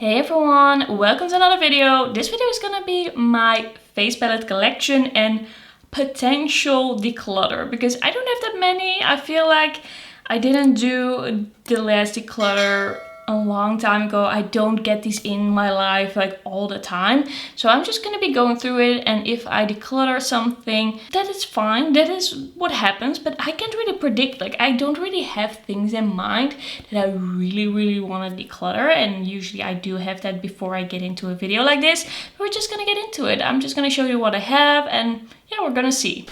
Hey everyone, welcome to another video. This video is gonna be my face palette collection and potential declutter because I don't have that many. I feel like I didn't do the last declutter a long time ago. I don't get these in my life like all the time. So I'm just gonna be going through it, and if I declutter something, that is fine. That is what happens, but I can't really predict. Like, I don't really have things in mind that I really want to declutter, and usually I do have that before I get into a video like this. But we're just gonna get into it. I'm just gonna show you what I have, and yeah, we're gonna see.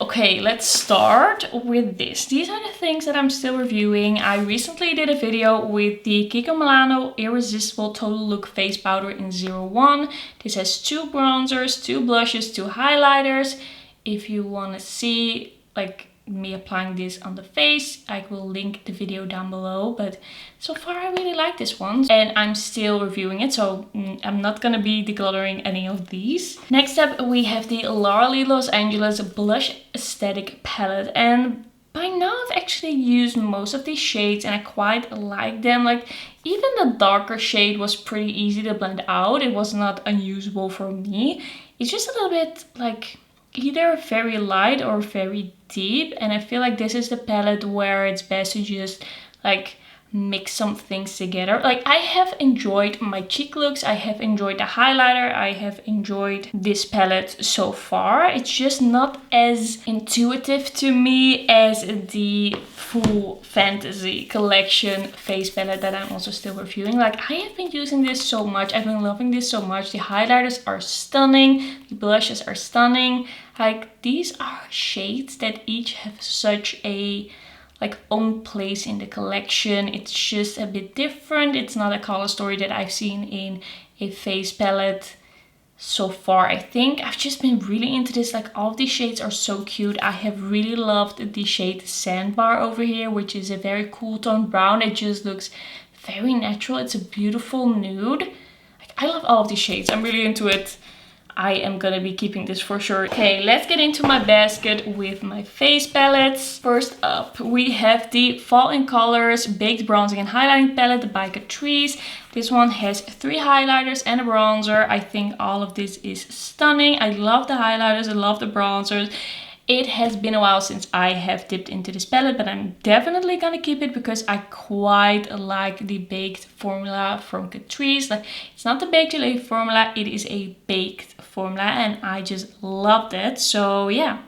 Okay, let's start with this. These are the things that I'm still reviewing. I recently did a video with the Kiko Milano Irresistible Total Look Face Powder in 01. This has 2 bronzers, 2 blushes, 2 highlighters. If you want to see like me applying this on the face, I will link the video down below. But so far I really like this one, and I'm still reviewing it, so I'm not gonna be decluttering any of these. Next up we have the Laura Lee Los Angeles Blush Aesthetic Palette, and by now I've actually used most of these shades and I quite like them. Like, even the darker shade was pretty easy to blend out. It was not unusable for me. It's just a little bit like either very light or very deep, and I feel like this is the palette where it's best to just like mix some things together. Like, I have enjoyed my cheek looks, I have enjoyed the highlighter, I have enjoyed this palette so far. It's just not as intuitive to me as the full fantasy collection face palette that I'm also still reviewing. Like, I have been using this so much, I've been loving this so much. The highlighters are stunning, the blushes are stunning. Like, these are shades that each have such a own place in the collection. It's just a bit different. It's not a color story that I've seen in a face palette so far. I think I've just been really into this. Like, all of these shades are so cute. I have really loved the shade Sandbar over here, which is a very cool tone brown. It just looks very natural. It's a beautiful nude. Like, I love all of these shades. I'm really into it. I am gonna be keeping this for sure. Okay, let's get into my basket with my face palettes. First up, we have the Fall in Colors Baked Bronzing and Highlighting Palette by Catrice. This one has 3 highlighters and a bronzer. I think all of this is stunning. I love the highlighters, I love the bronzers. It has been a while since I have dipped into this palette, but I'm definitely gonna keep it because I quite like the baked formula from Catrice. Like, it's not the baked gelée formula, it is a baked formula, and I just love that. So yeah,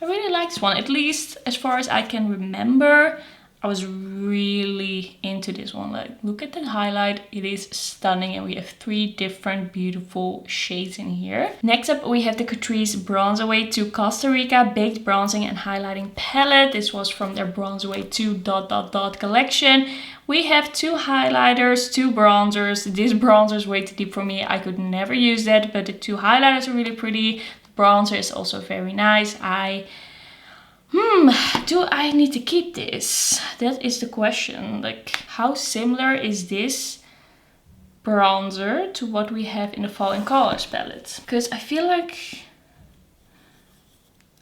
I really like this one. At least as far as I can remember, I was really into this one. Like, look at the highlight, it is stunning, and we have 3 different beautiful shades in here. Next up we have the Catrice Bronze Away 2 Costa Rica Baked Bronzing and Highlighting Palette. This was from their Bronze Away 2 ... collection. We have 2 highlighters, 2 bronzers. This bronzer is way too deep for me. I could never use that, but the 2 highlighters are really pretty. The bronzer is also very nice. Do I need to keep this? That is the question. Like, how similar is this bronzer to what we have in the Fall in Colors palette? Because I feel like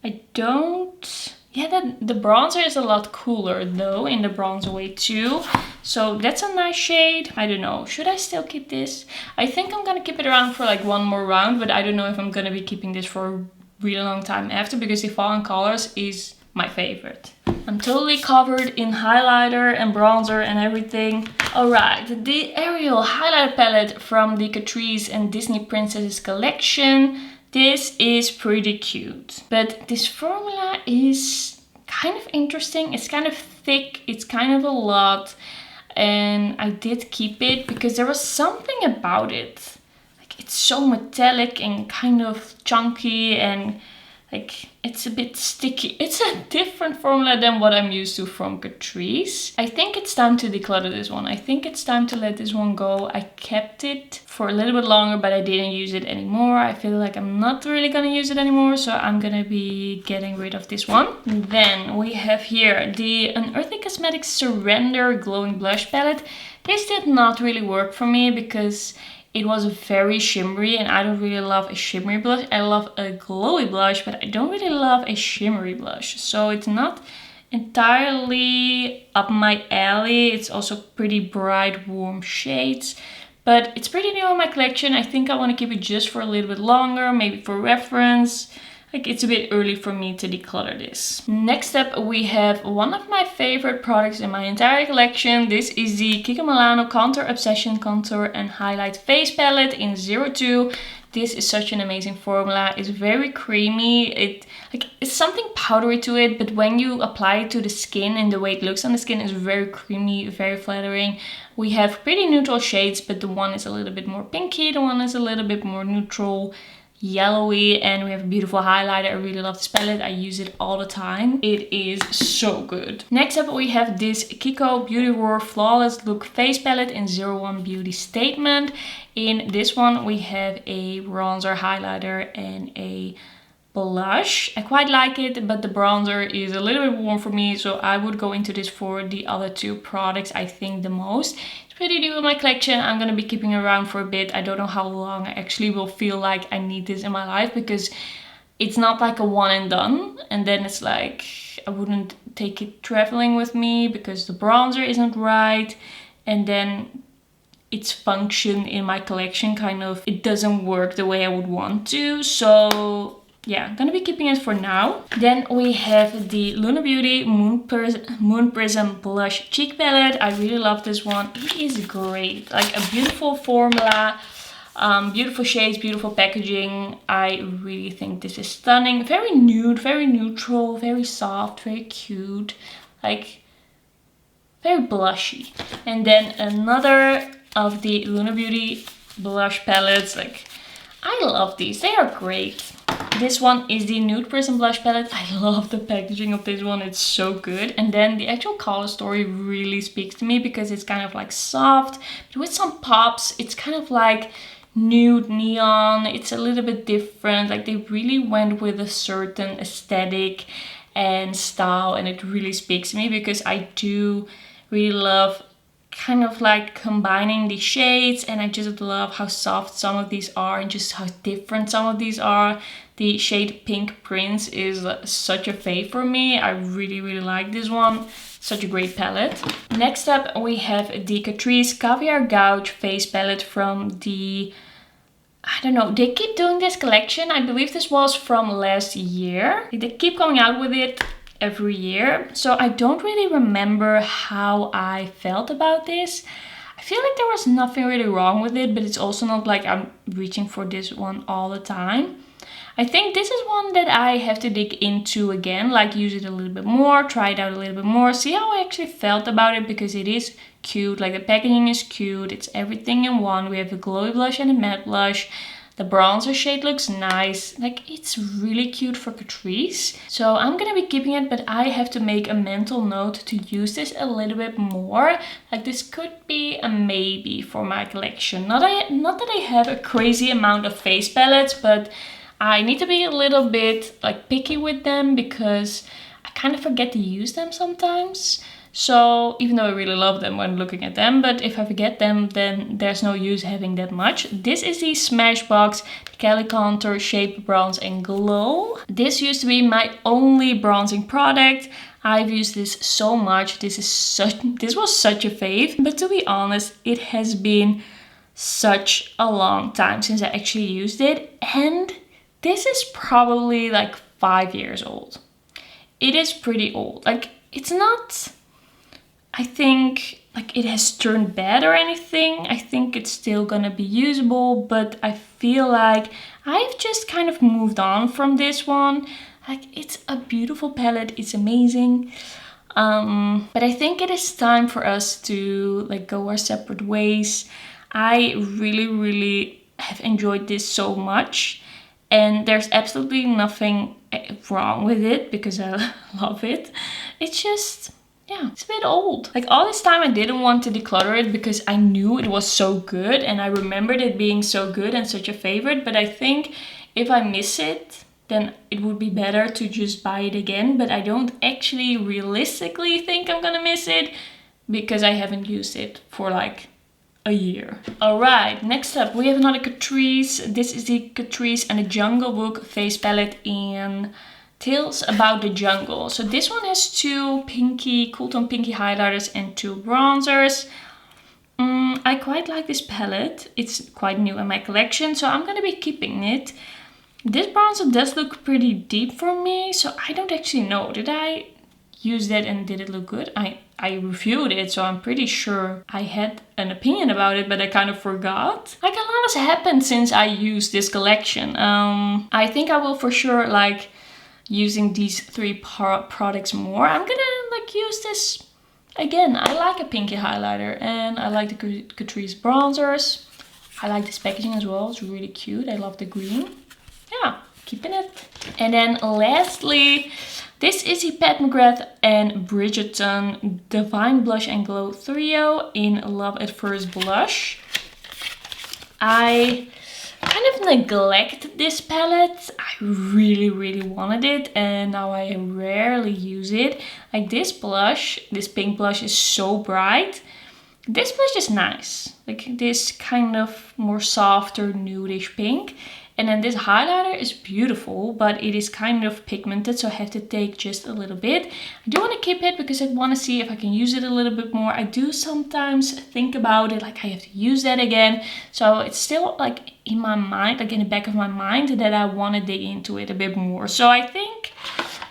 I don't... Yeah, the bronzer is a lot cooler though in the Bronze Away 2. So that's a nice shade. I don't know. Should I still keep this? I think I'm gonna keep it around for like one more round, but I don't know if I'm gonna be keeping this for a really long time after, because the Fall in Colors is my favorite. I'm totally covered in highlighter and bronzer and everything. Alright, the Ariel highlighter palette from the Catrice and Disney Princesses collection. This is pretty cute, but this formula is kind of interesting. It's kind of thick, it's kind of a lot, and I did keep it because there was something about it. Like, it's so metallic and kind of chunky, and like, it's a bit sticky. It's a different formula than what I'm used to from Catrice. I think it's time to declutter this one. I think it's time to let this one go. I kept it for a little bit longer, but I didn't use it anymore. I feel like I'm not really gonna use it anymore, so I'm gonna be getting rid of this one. And then we have here the Unearthly Cosmetics Surrender Glowing Blush Palette. This did not really work for me because it was very shimmery, and I don't really love a shimmery blush. I love a glowy blush, but I don't really love a shimmery blush. So it's not entirely up my alley. It's also pretty bright, warm shades. But it's pretty new in my collection. I think I want to keep it just for a little bit longer, maybe for reference. Like, it's a bit early for me to declutter this. Next up, we have one of my favorite products in my entire collection. This is the Kiko Milano Contour Obsession Contour and Highlight Face Palette in 02. This is such an amazing formula. It's very creamy. It's something powdery to it, but when you apply it to the skin and the way it looks on the skin is very creamy, very flattering. We have pretty neutral shades, but the one is a little bit more pinky, the one is a little bit more neutral, yellowy, and we have a beautiful highlighter. I really love this palette. I use it all the time. It is so good. Next up, we have this Kiko Beauty Roar Flawless Look Face Palette in 01 Beauty Statement. In this one, we have a bronzer, highlighter, and a blush. I quite like it, but the bronzer is a little bit warm for me, so I would go into this for the other two products, I think, the most. It's pretty new in my collection. I'm gonna be keeping it around for a bit. I don't know how long I actually will feel like I need this in my life, because it's not like a one and done, and then it's like I wouldn't take it traveling with me because the bronzer isn't right, and then its function in my collection kind of, it doesn't work the way I would want to. So yeah, I'm gonna be keeping it for now. Then we have the Luna Beauty Moon Prism Blush Cheek Palette. I really love this one. It is great. Like, a beautiful formula, beautiful shades, beautiful packaging. I really think this is stunning. Very nude, very neutral, very soft, very cute. Like, very blushy. And then another of the Luna Beauty blush palettes. Like, I love these. They are great. This one is the Nude Prism Blush Palette. I love the packaging of this one. It's so good. And then the actual color story really speaks to me because it's kind of like soft, but with some pops. It's kind of like nude neon. It's a little bit different. Like, they really went with a certain aesthetic and style, and it really speaks to me because I do really love kind of like combining the shades, and I just love how soft some of these are and just how different some of these are. The shade Pink Prince is such a fave for me. I really like this one. Such a great palette. Next up, we have the Catrice Caviar Gouge Face Palette from the, I don't know, they keep doing this collection. I believe this was from last year. They keep coming out with it every year, so I don't really remember how I felt about this. I feel like there was nothing really wrong with it, but it's also not like I'm reaching for this one all the time. I think this is one that I have to dig into again, like use it a little bit more, try it out a little bit more, see how I actually felt about it, because it is cute. Like, the packaging is cute, it's everything in one. We have a glowy blush and a matte blush. The bronzer shade looks nice. Like, it's really cute for Catrice. So I'm gonna be keeping it, but I have to make a mental note to use this a little bit more. Like, this could be a maybe for my collection. Not that I have a crazy amount of face palettes, but I need to be a little bit like picky with them because I kind of forget to use them sometimes. So even though I really love them when looking at them, but if I forget them, then there's no use having that much. This is the Smashbox Cali Contour Shape Bronze and Glow. This used to be my only bronzing product. I've used this so much. This was such a fave. But to be honest, it has been such a long time since I actually used it. And this is probably like 5 years old. It is pretty old. Like, it's not, I think, like it has turned bad or anything. I think it's still gonna be usable, but I feel like I've just kind of moved on from this one. Like, it's a beautiful palette, it's amazing. But I think it is time for us to like go our separate ways. I really have enjoyed this so much. And there's absolutely nothing wrong with it because I love it. It's just, yeah, it's a bit old. Like, all this time I didn't want to declutter it because I knew it was so good and I remembered it being so good and such a favorite. But I think if I miss it, then it would be better to just buy it again. But I don't actually realistically think I'm gonna miss it because I haven't used it for like a year. Alright, next up we have another Catrice. This is the Catrice and the Jungle Book face palette in Tales About the Jungle. So this one has 2 pinky, cool tone pinky highlighters and 2 bronzers. I quite like this palette. It's quite new in my collection, so I'm gonna be keeping it. This bronzer does look pretty deep for me, so I don't actually know. Did I use that and did it look good? I reviewed it, so I'm pretty sure I had an opinion about it, but I kind of forgot. Like, a lot has happened since I used this collection. I think I will for sure like using these 3 products more. I'm gonna like use this again. I like a pinky highlighter and I like the Catrice bronzers. I like this packaging as well. It's really cute. I love the green. Yeah, keeping it. And then lastly, this is Pat McGrath and Bridgerton Divine Blush and Glow Trio in Love at First Blush. I kind of neglected this palette. I really wanted it and now I rarely use it. Like, this blush, this pink blush is so bright. This blush is nice. Like, this kind of more softer nudish pink. And then this highlighter is beautiful, but it is kind of pigmented, so I have to take just a little bit. I do want to keep it because I want to see if I can use it a little bit more. I do sometimes think about it, like I have to use that again. So it's still like in my mind, like in the back of my mind, that I want to dig into it a bit more. So I think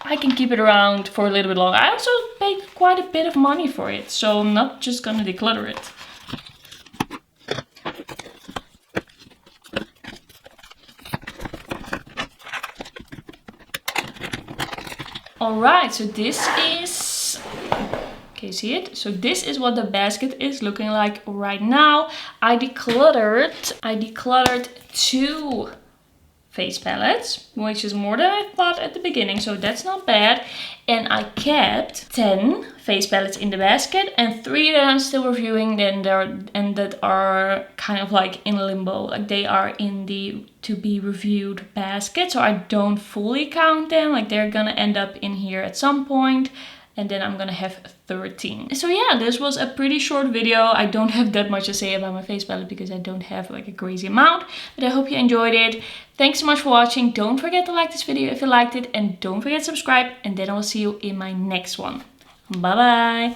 I can keep it around for a little bit longer. I also paid quite a bit of money for it, so I'm not just gonna declutter it. Alright, so this is, can you see it? So this is what the basket is looking like right now. I decluttered 2 face palettes, which is more than I thought at the beginning, so that's not bad. And I kept 10 face palettes in the basket and 3 that I'm still reviewing and that are kind of like in limbo. Like, they are in the to be reviewed basket, so I don't fully count them. Like, they're gonna end up in here at some point. And then I'm gonna have 13. So yeah, this was a pretty short video. I don't have that much to say about my face palette because I don't have like a crazy amount. But I hope you enjoyed it. Thanks so much for watching. Don't forget to like this video if you liked it. And don't forget to subscribe. And then I will see you in my next one. Bye bye.